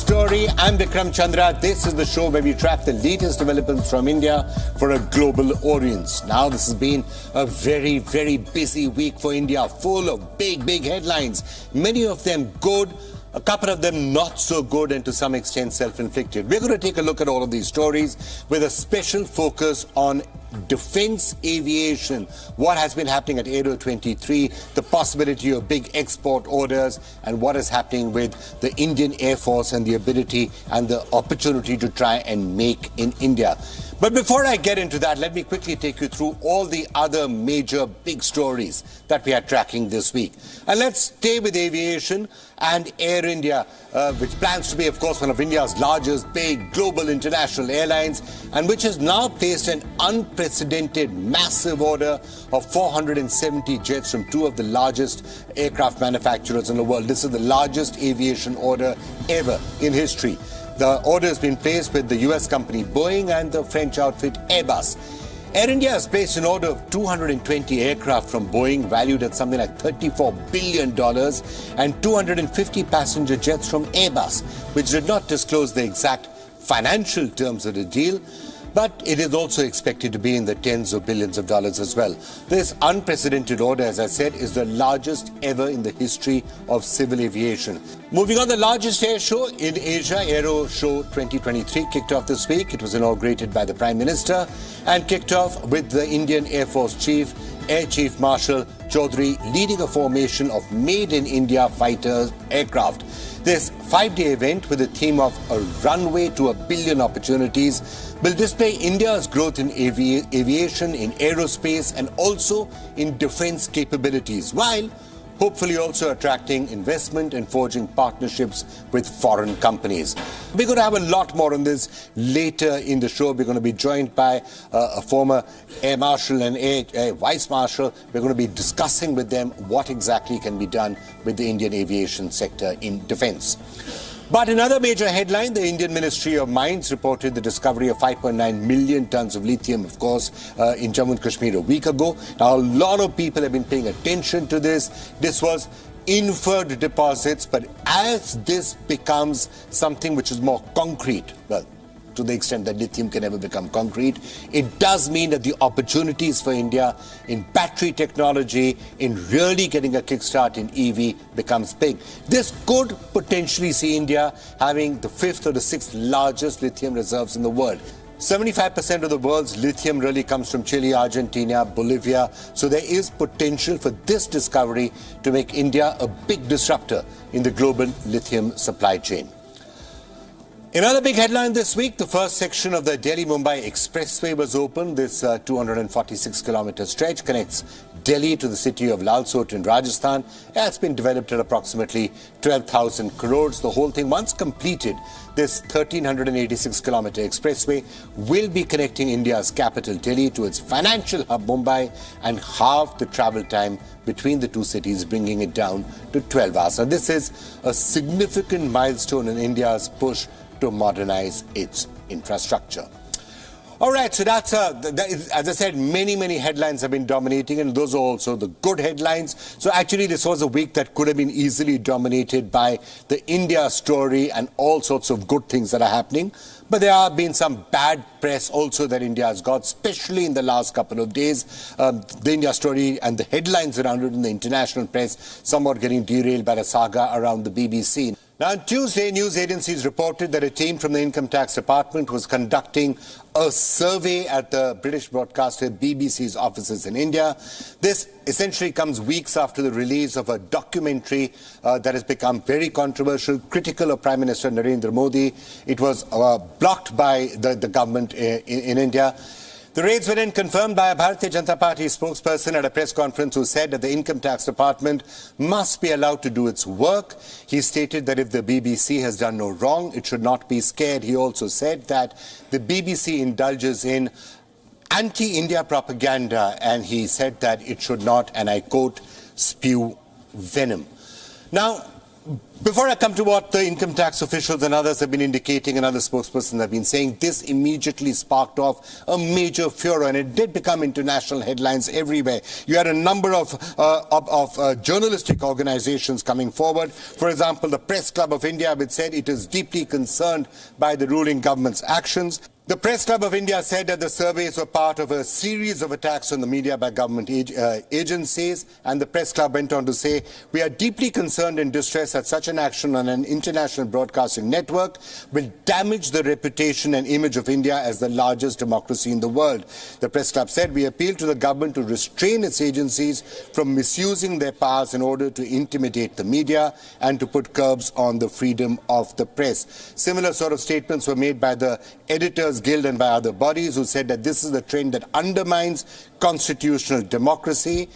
story. I'm Vikram Chandra. This is the show where we track the latest developments from India for a global audience. Now, this has been a very, very busy week for India, full of big headlines. Many of them good, a couple of them not so good, and to some extent self-inflicted. We're going to take a look at all of these stories with a special focus on defense aviation, what has been happening at Aero 23, the possibility of big export orders, and what is happening with the Indian Air Force and the ability and the opportunity to try and make in India. But before I get into that, let me quickly take you through all the other major big stories that we are tracking this week. And let's stay with aviation and Air India, which plans to be, of course, one of India's largest big global international airlines, and which has now placed an unprecedented massive order of 470 jets from two of the largest aircraft manufacturers in the world. This is the largest aviation order ever in history. The order has been placed with the US company Boeing and the French outfit Airbus. Air India has placed an order of 220 aircraft from Boeing, valued at something like $34 billion, and 250 passenger jets from Airbus, which did not disclose the exact financial terms of the deal, but it is also expected to be in the tens of billions of dollars as well. This unprecedented order, as I said, is the largest ever in the history of civil aviation. Moving on, the largest air show in Asia, Aero Show 2023, kicked off this week. It was inaugurated by the Prime Minister and kicked off with the Indian Air Force Chief, Air Chief Marshal Chaudhary, leading a formation of made-in-India fighter aircraft. This 5-day event with the theme of a runway to a billion opportunities will display India's growth in aviation, in aerospace, and also in defense capabilities, while hopefully also attracting investment and forging partnerships with foreign companies. We're going to have a lot more on this later in the show. We're going to be joined by a former Air Marshal and Air Vice Marshal. We're going to be discussing with them what exactly can be done with the Indian aviation sector in defense. But another major headline, the Indian Ministry of Mines reported the discovery of 5.9 million tons of lithium, of course, in Jammu and Kashmir a week ago. Now, a lot of people have been paying attention to this. This was inferred deposits, but as this becomes something which is more concrete, well, to the extent that lithium can ever become concrete, it does mean that the opportunities for India in battery technology, in really getting a kickstart in EV becomes big. This could potentially see India having the 5th or the 6th largest lithium reserves in the world. 75% of the world's lithium really comes from Chile, Argentina, Bolivia. So there is potential for this discovery to make India a big disruptor in the global lithium supply chain. Another big headline this week, the first section of the Delhi-Mumbai Expressway was opened. This 246-kilometer stretch connects Delhi to the city of Lalsot in Rajasthan. It's been developed at approximately 12,000 crores. The whole thing, once completed, this 1,386-kilometer expressway will be connecting India's capital, Delhi, to its financial hub, Mumbai, and halve the travel time between the two cities, bringing it down to 12 hours. Now, this is a significant milestone in India's push to modernize its infrastructure. All right, so that's, as I said, many headlines have been dominating, and those are also the good headlines. So actually, this was a week that could have been easily dominated by the India story and all sorts of good things that are happening. But there have been some bad press also that India has got, especially in the last couple of days. The India story and the headlines around it in the international press somewhat getting derailed by the saga around the BBC. Now, on Tuesday, news agencies reported that a team from the Income Tax Department was conducting a survey at the British broadcaster BBC's offices in India. This essentially comes weeks after the release of a documentary that has become very controversial, critical of Prime Minister Narendra Modi. It was blocked by the government in India. The raids were then confirmed by a Bharatiya Janata Party spokesperson at a press conference who said that the Income Tax Department must be allowed to do its work. He stated that if the BBC has done no wrong, it should not be scared. He also said that the BBC indulges in anti-India propaganda, and he said that it should not, and I quote, spew venom. Now, Before I come to what the income tax officials and others have been indicating and other spokespersons have been saying, this immediately sparked off a major furor, and it did become international headlines everywhere. You had a number of journalistic organizations coming forward. For example, the Press Club of India, which said it is deeply concerned by the ruling government's actions. The Press Club of India said that the surveys were part of a series of attacks on the media by government agencies, and the Press Club went on to say, "We are deeply concerned and distressed that such an action on an international broadcasting network will damage the reputation and image of India as the largest democracy in the world." The Press Club said, "We appeal to the government to restrain its agencies from misusing their powers in order to intimidate the media and to put curbs on the freedom of the press." Similar sort of statements were made by the Editors Guild and by other bodies, who said that this is a trend that undermines constitutional democracy.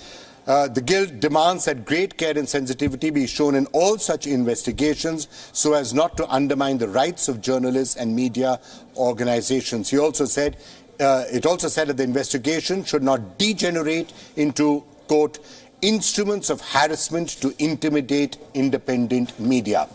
The Guild demands that great care and sensitivity be shown in all such investigations so as not to undermine the rights of journalists and media organizations. It also said that the investigation should not degenerate into, quote, instruments of harassment to intimidate independent media.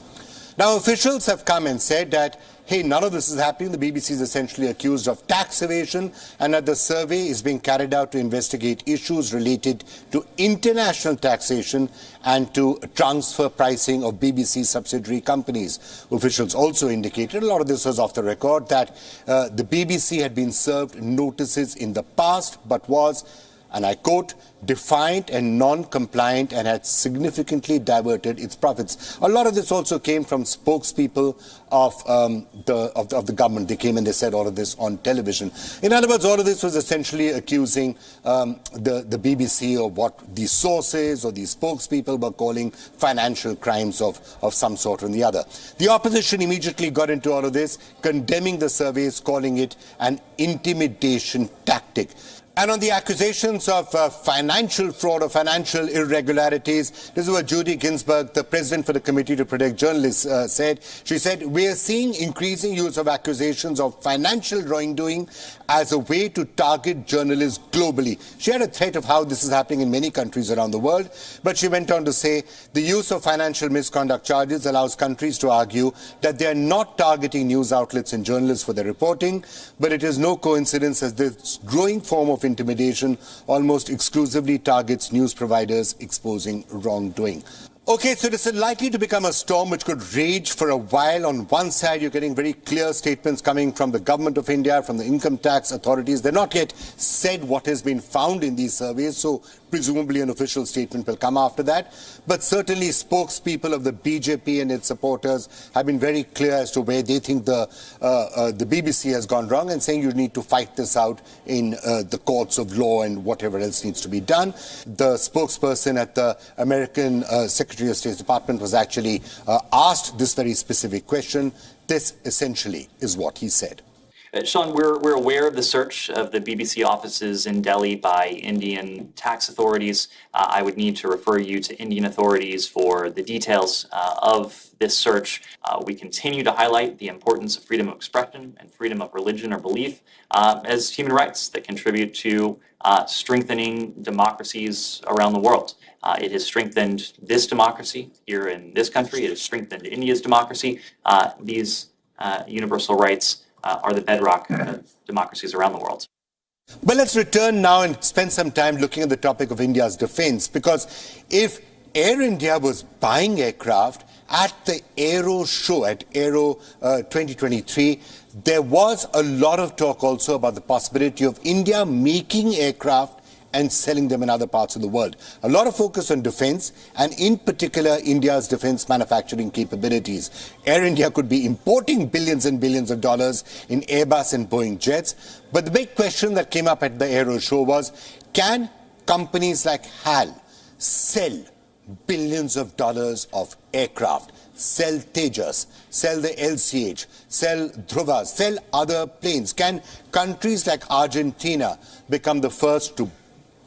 Now, officials have come and said that, hey, none of this is happening. The BBC is essentially accused of tax evasion, and that the survey is being carried out to investigate issues related to international taxation and to transfer pricing of BBC subsidiary companies. Officials also indicated, a lot of this was off the record, that the BBC had been served notices in the past, but was, and I quote, defiant and non-compliant and had significantly diverted its profits. A lot of this also came from spokespeople of the government. They came and they said all of this on television. In other words, all of this was essentially accusing the BBC of what these sources or these spokespeople were calling financial crimes of some sort or the other. The opposition immediately got into all of this, condemning the surveys, calling it an intimidation tactic. And on the accusations of financial fraud or financial irregularities, this is what Judy Ginsburg, the president for the Committee to Protect Journalists, said. She said, "We are seeing increasing use of accusations of financial wrongdoing as a way to target journalists globally." She had a threat of how this is happening in many countries around the world, but she went on to say, "The use of financial misconduct charges allows countries to argue that they are not targeting news outlets and journalists for their reporting, but it is no coincidence that this growing form of intimidation almost exclusively targets news providers exposing wrongdoing." Okay, so this is likely to become a storm which could rage for a while. On one side, you're getting very clear statements coming from the government of India, from the income tax authorities. They're not yet said what has been found in these surveys, so presumably an official statement will come after that. But certainly spokespeople of the BJP and its supporters have been very clear as to where they think the BBC has gone wrong, and saying you need to fight this out in the courts of law and whatever else needs to be done. The spokesperson at the American Secretary of State's Department was actually asked this very specific question. This essentially is what he said. Sean, we're aware of the search of the BBC offices in Delhi by Indian tax authorities. I would need to refer you to Indian authorities for the details of this search. We continue to highlight the importance of freedom of expression and freedom of religion or belief as human rights that contribute to strengthening democracies around the world. It has strengthened this democracy here in this country. It has strengthened India's democracy. These universal rights are the bedrock of democracies around the world. But let's return now and spend some time looking at the topic of India's defense, because if Air India was buying aircraft at the Aero show, at Aero 2023, there was a lot of talk also about the possibility of India making aircraft and selling them in other parts of the world. A lot of focus on defense, and in particular India's defense manufacturing capabilities. Air India could be importing billions and billions of dollars in Airbus and Boeing jets. But the big question that came up at the Aero show was, can companies like HAL sell billions of dollars of aircraft, sell Tejas, sell the LCH, sell Dhruvas, sell other planes? Can countries like Argentina become the first to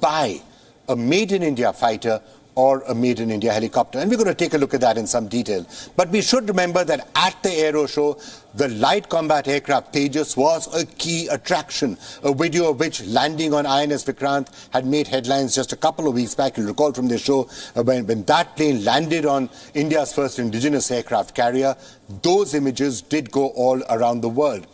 buy a made-in-India fighter or a made in India helicopter. And we're going to take a look at that in some detail. But we should remember that at the Aero Show, the light combat aircraft Tejas was a key attraction, a video of which landing on INS Vikrant had made headlines just a couple of weeks back. You'll recall from the show when that plane landed on India's first indigenous aircraft carrier. Those images did go all around the world.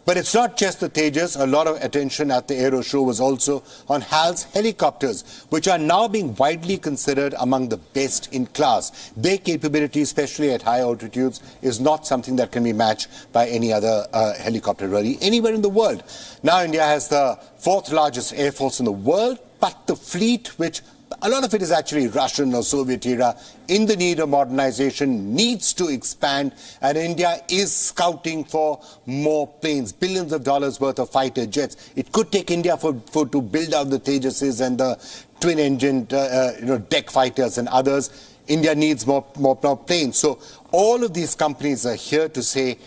But it's not just the Tejas. A lot of attention at the Aero Show was also on HAL's helicopters, which are now being widely considered among the best in class. Their capability, especially at high altitudes, is not something that can be matched by any other helicopter really anywhere in the world. Now India has the fourth largest air force in the world, but the fleet, which a lot of it is actually Russian or Soviet era, in the need of modernization, needs to expand, and India is scouting for more planes, billions of dollars worth of fighter jets. It could take India to build out the Tejases and the twin-engine deck fighters and others. India needs more planes. So all of these companies are here to say,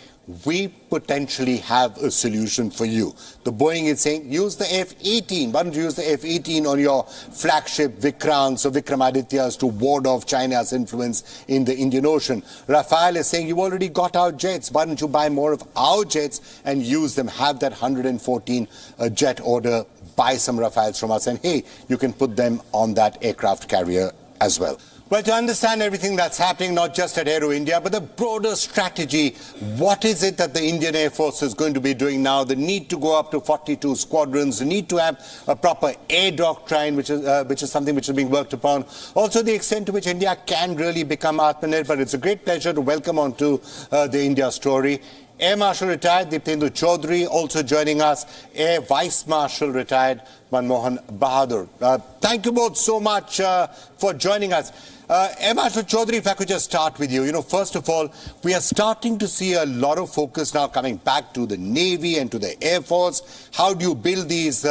we potentially have a solution for you. The Boeing is saying, use the F-18. Why don't you use the F-18 on your flagship Vikrants or Vikramaadityas to ward off China's influence in the Indian Ocean? Rafael is saying, you've already got our jets. Why don't you buy more of our jets and use them? Have that 114 jet order, buy some Rafaels from us, and hey, you can put them on that aircraft carrier as well. Well, to understand everything that's happening, not just at Aero India, but the broader strategy, what is it that the Indian Air Force is going to be doing now? The need to go up to 42 squadrons, the need to have a proper air doctrine, which is something which is being worked upon. Also, the extent to which India can really become Atman. But it's a great pleasure to welcome onto the India story Air Marshal retired Diptendu Chaudhary, also joining us, Air Vice Marshal retired Manmohan Bahadur. Thank you both so much for joining us. Air Marshal Chaudhary, if I could just start with you. First of all, we are starting to see a lot of focus now coming back to the Navy and to the Air Force. How do you build these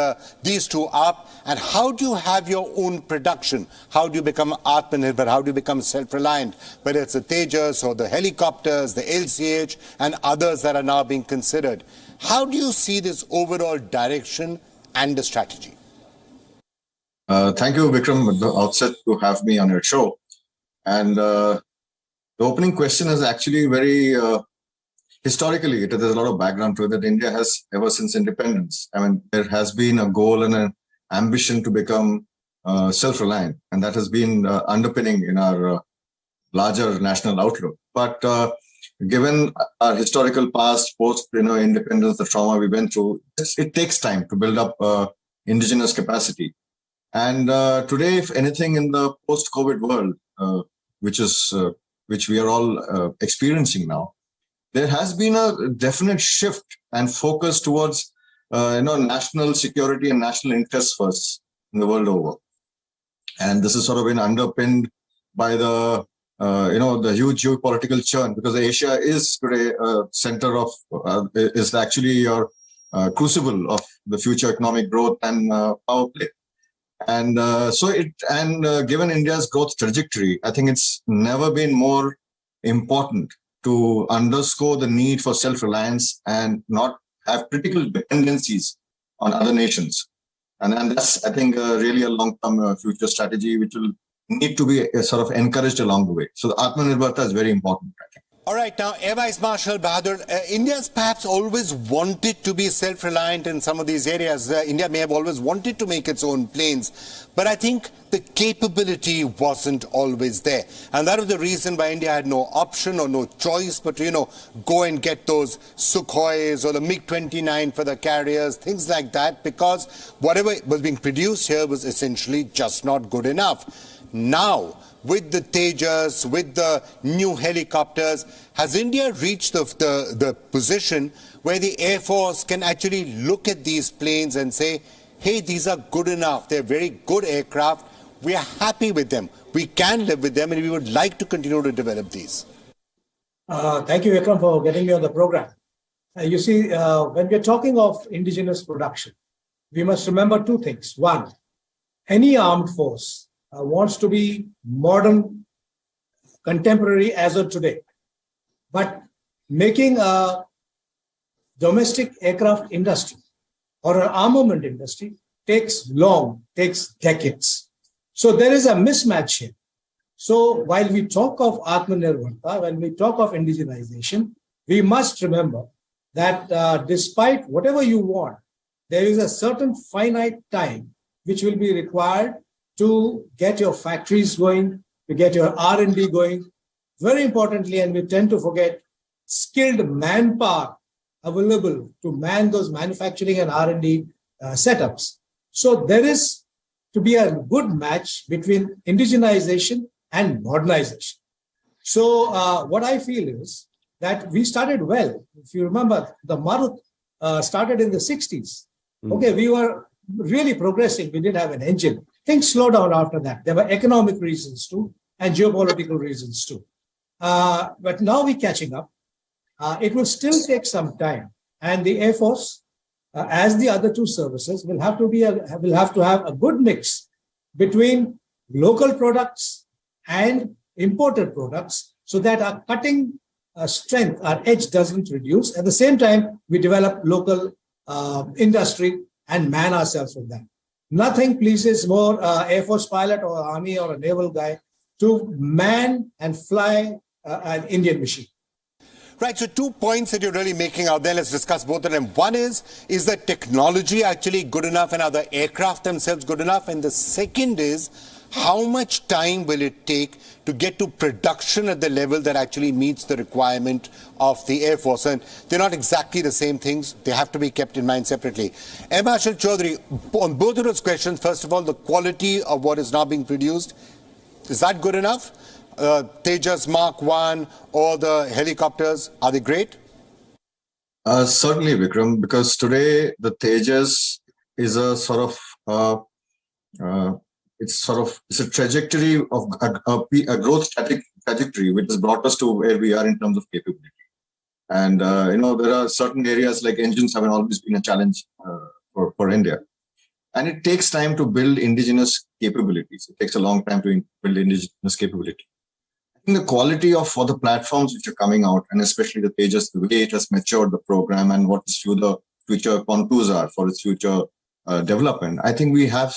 two up? And how do you have your own production? How do you become Atmanirbhar? How do you become self-reliant? Whether it's the Tejas or the helicopters, the LCH and others that are now being considered. How do you see this overall direction and the strategy? Thank you, Vikram, at the outset to have me on your show. And the opening question is actually very, historically, there's a lot of background to it that India has ever since independence. I mean, there has been a goal and an ambition to become self-reliant, and that has been underpinning in our larger national outlook. But given our historical past, post-independence, the trauma we went through, it takes time to build up indigenous capacity. And today, if anything, in the post-COVID world, which we are all experiencing now, there has been a definite shift and focus towards national security and national interests first in the world over. And this has sort of been underpinned by the the huge geopolitical churn, because Asia is today center of is actually your crucible of the future economic growth and power play. And given India's growth trajectory, I think it's never been more important to underscore the need for self-reliance and not have critical dependencies on other nations. And that's, I think, really a long-term future strategy, which will need to be sort of encouraged along the way. So the Atmanirbharta is very important, I think. All right, now, Air Vice Marshal Bahadur, India's perhaps always wanted to be self-reliant in some of these areas. India may have always wanted to make its own planes, but I think the capability wasn't always there. And that was the reason why India had no option or no choice but to, go and get those Sukhois or the MiG-29 for the carriers, things like that, because whatever was being produced here was essentially just not good enough. Now, with the Tejas, with the new helicopters, has India reached the position where the Air Force can actually look at these planes and say, hey, these are good enough, they're very good aircraft, we are happy with them, we can live with them, and we would like to continue to develop these? Thank you, Vikram, for getting me on the program. You see, when we're talking of indigenous production, we must remember two things. One, any armed force wants to be modern, contemporary as of today. But making a domestic aircraft industry or an armament industry takes decades. So there is a mismatch here. So while we talk of Atmanirbharta, when we talk of indigenization, we must remember that despite whatever you want, there is a certain finite time which will be required to get your factories going, to get your R&D going. Very importantly, and we tend to forget, skilled manpower available to man those manufacturing and R&D setups. So there is to be a good match between indigenization and modernization. So what I feel is that we started well. If you remember, the Marut started in the 60s. Okay, we were really progressing. We did have an engine. Things slowed down after that. There were economic reasons too, and geopolitical reasons too. But now we're catching up. It will still take some time. And the Air Force, as the other two services, will have to have a good mix between local products and imported products so that our cutting strength, our edge doesn't reduce. At the same time, we develop local industry and man ourselves with that. Nothing pleases more Air Force pilot or Army or a naval guy to man and fly an Indian machine. Right, so 2 points that you're really making out there. Let's discuss both of them. One is the technology actually good enough and are the aircraft themselves good enough? And the second is, how much time will it take to get to production at the level that actually meets the requirement of the Air Force? And they're not exactly the same things. They have to be kept in mind separately. Air Marshal Chaudhary, on both of those questions, first of all, the quality of what is now being produced, is that good enough? Tejas Mark 1 or the helicopters, are they great? Certainly, Vikram, because today the Tejas is a sort of it's a trajectory of a growth trajectory which has brought us to where we are in terms of capability. And there are certain areas like engines have always been a challenge for India, and it takes time to build indigenous capabilities. It takes a long time to build indigenous capability. I think the quality for the platforms which are coming out, and especially the Tejas, the way it has matured the program and what the future contours are for its future development, I think we have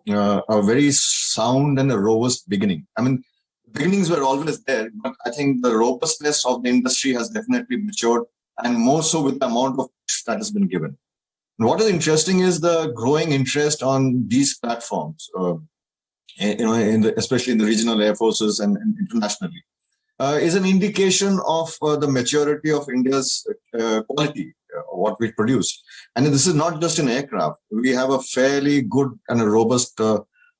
a very sound and a robust beginning. I mean, beginnings were always there, but I think the robustness of the industry has definitely matured, and more so with the amount of push that has been given. And what is interesting is the growing interest on these platforms, especially in the regional air forces and internationally, is an indication of the maturity of India's quality, what we produce. And this is not just in aircraft. We have a fairly good and a robust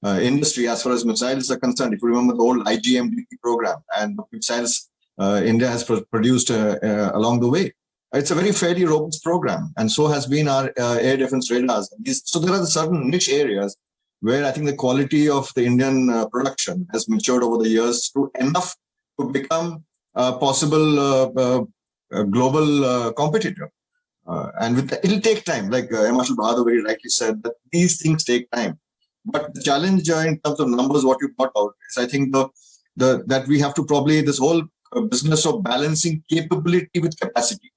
industry as far as missiles are concerned. If you remember the old IGMDP program and the missiles India has produced along the way, it's a very fairly robust program. And so has been our air defense radars. So there are certain niche areas where I think the quality of the Indian production has matured over the years to enough to become a possible global competitor. And it'll take time, like Marshal Bahadur very rightly said, that these things take time. But the challenge in terms of numbers, what you brought out, is I think that we have to probably, this whole business of balancing capability with capacity.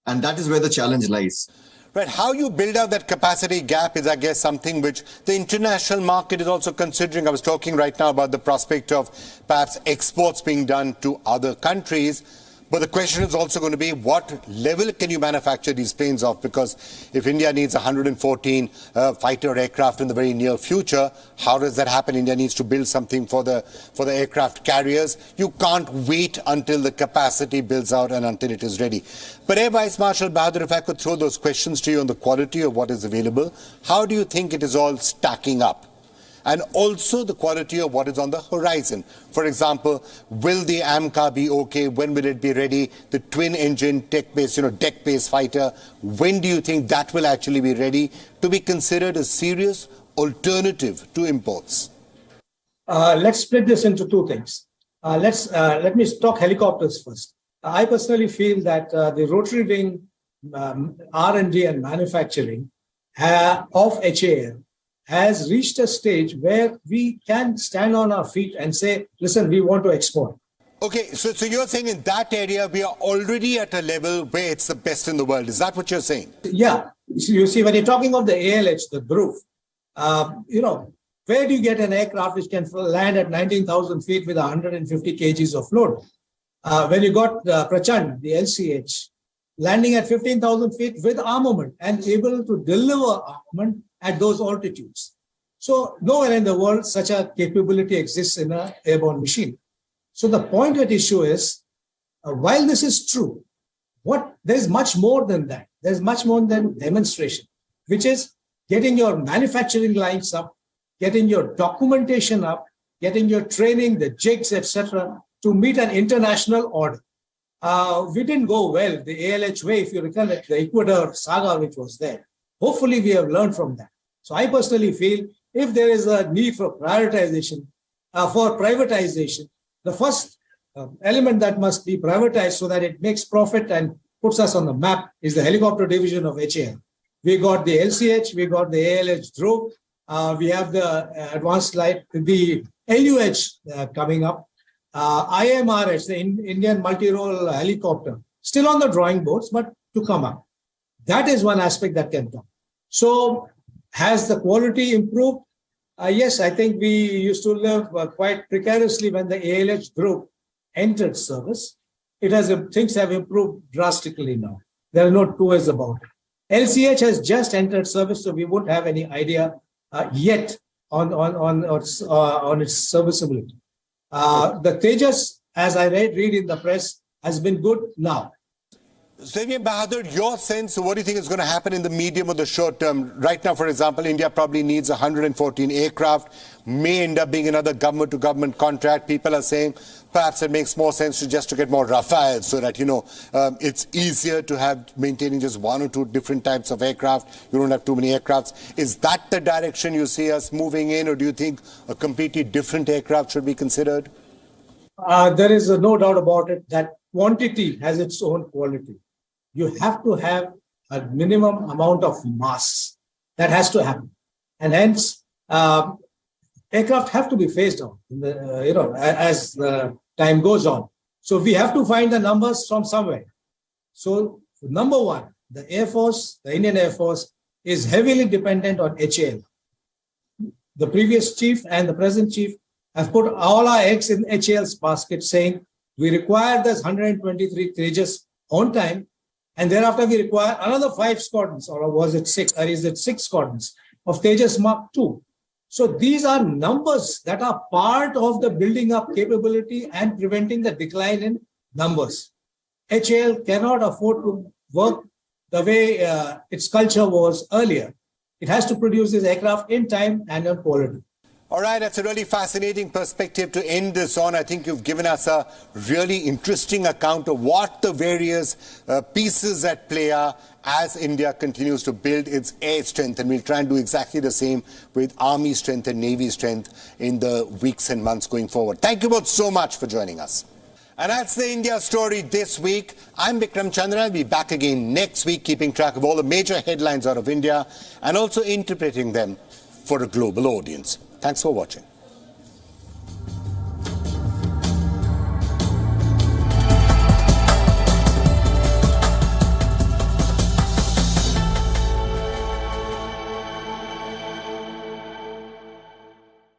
And that is where the challenge lies. Right. How you build out that capacity gap is, I guess, something which the international market is also considering. I was talking right now about the prospect of perhaps exports being done to other countries. But the question is also going to be, what level can you manufacture these planes of? Because if India needs 114 fighter aircraft in the very near future, how does that happen? India needs to build something for the aircraft carriers. You can't wait until the capacity builds out and until it is ready. But Air Vice Marshal Bahadur, if I could throw those questions to you on the quality of what is available, how do you think it is all stacking up? And also the quality of what is on the horizon. For example, will the AMCA be okay? When will it be ready? The twin-engine, deck-based fighter, when do you think that will actually be ready to be considered a serious alternative to imports? Let's split this into two things. Let me talk helicopters first. I personally feel that the rotary wing R&D and manufacturing of HAL has reached a stage where we can stand on our feet and say, listen, we want to export. Okay, so you're saying in that area, we are already at a level where it's the best in the world. Is that what you're saying? Yeah. You see, when you're talking of the ALH, the Dhruv, Where do you get an aircraft which can land at 19,000 feet with 150 kgs of load? When you got Prachand, the LCH, landing at 15,000 feet with armament and able to deliver armament at those altitudes. So nowhere in the world such a capability exists in an airborne machine. So the point at issue is, while this is true, there's much more than that. There's much more than demonstration, which is getting your manufacturing lines up, getting your documentation up, getting your training, the jigs, etc., to meet an international order. We didn't go well the ALH way, if you recall it, the Ecuador saga which was there. Hopefully we have learned from that. So I personally feel if there is a need for privatization, the first element that must be privatized so that it makes profit and puts us on the map is the helicopter division of HAL. We got the LCH, we got the ALH Dhruv, we have the advanced light, the LUH coming up, IMRH, the Indian multi-role helicopter, still on the drawing boards, but to come up. That is one aspect that can come. So has the quality improved? Yes, I think we used to live quite precariously when the ALH Dhruv entered service. Things have improved drastically now. There are no two ways about it. LCH has just entered service, so we won't have any idea yet on its serviceability. The Tejas, as I read in the press, has been good now. Xavier Bahadur, your sense, what do you think is going to happen in the medium or the short term? Right now, for example, India probably needs 114 aircraft, may end up being another government-to-government contract. People are saying perhaps it makes more sense to get more Rafael so that, it's easier to have maintaining just one or two different types of aircraft. You don't have too many aircrafts. Is that the direction you see us moving in, or do you think a completely different aircraft should be considered? There is no doubt about it that quantity has its own quality. You have to have a minimum amount of mass. That has to happen. And hence, aircraft have to be phased out, as the time goes on. So we have to find the numbers from somewhere. So number one, the Air Force, the Indian Air Force, is heavily dependent on HAL. The previous chief and the present chief have put all our eggs in HAL's basket, saying we require this 123 Tejas on time, and thereafter we require another 5 squadrons, or was it 6, or is it 6 squadrons of Tejas Mark II. So these are numbers that are part of the building up capability and preventing the decline in numbers. HAL cannot afford to work the way its culture was earlier. It has to produce this aircraft in time and on quality. All right, that's a really fascinating perspective to end this on. I think you've given us a really interesting account of what the various pieces at play are as India continues to build its air strength. And we'll try and do exactly the same with Army strength and Navy strength in the weeks and months going forward. Thank you both so much for joining us. And that's the India story this week. I'm Vikram Chandra. I'll be back again next week, keeping track of all the major headlines out of India and also interpreting them for a global audience. Thanks for watching.